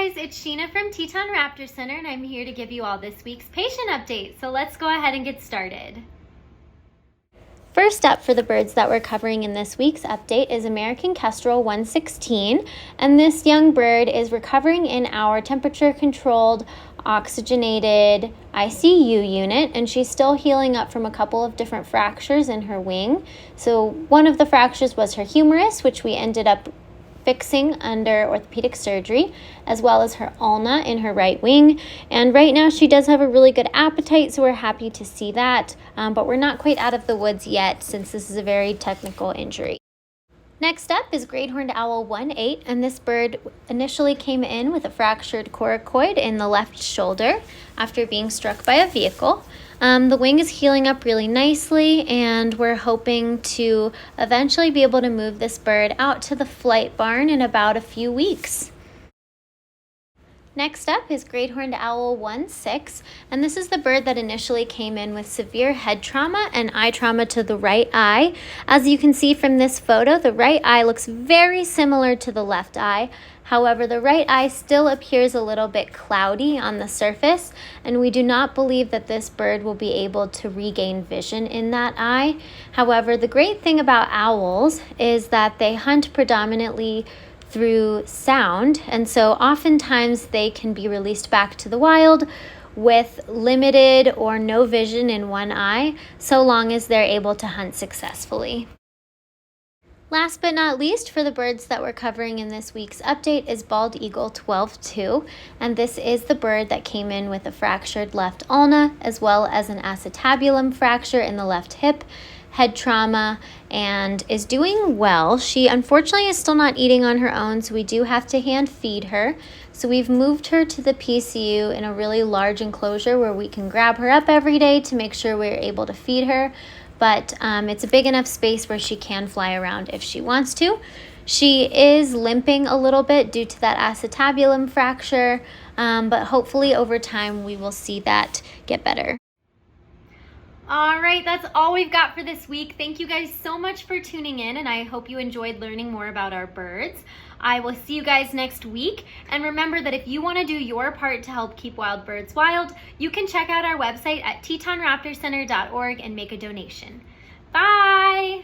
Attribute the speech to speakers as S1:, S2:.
S1: guys, it's Sheena from Teton Raptor Center, and I'm here to give you all this week's patient update. So let's go ahead and get started. First up for the birds that we're covering in this week's update is American Kestrel 116, and this young bird is recovering in our temperature-controlled, oxygenated ICU unit, and she's still healing up from a couple of different fractures in her wing. So one of the fractures was her humerus, which we ended up fixing under orthopedic surgery, as well as her ulna in her right wing. And right now she does have a really good appetite, so we're happy to see that, but we're not quite out of the woods yet since this is a very technical injury. Next up is Great Horned Owl 1-8, and this bird initially came in with a fractured coracoid in the left shoulder after being struck by a vehicle. The wing is healing up really nicely, and we're hoping to eventually be able to move this bird out to the flight barn in about a few weeks. Next up is Great Horned Owl 1-6, and this is the bird that initially came in with severe head trauma and eye trauma to the right eye. As you can see from this photo, the right eye looks very similar to the left eye. However, the right eye still appears a little bit cloudy on the surface, and we do not believe that this bird will be able to regain vision in that eye. However, the great thing about owls is that they hunt predominantly through sound, and so oftentimes they can be released back to the wild with limited or no vision in one eye, so long as they're able to hunt successfully. Last but not least, for the birds that we're covering in this week's update is Bald Eagle 12-2, and this is the bird that came in with a fractured left ulna, as well as an acetabulum fracture in the left hip, head trauma, and is doing well. She unfortunately is still not eating on her own, so we do have to hand feed her. So we've moved her to the PCU in a really large enclosure where we can grab her up every day to make sure we're able to feed her. But it's a big enough space where she can fly around if she wants to. She is limping a little bit due to that acetabulum fracture, but hopefully over time we will see that get better. All right, that's all we've got for this week. Thank you guys so much for tuning in, and I hope you enjoyed learning more about our birds. I will see you guys next week. And remember that if you want to do your part to help keep wild birds wild, you can check out our website at tetonraptorcenter.org and make a donation. Bye!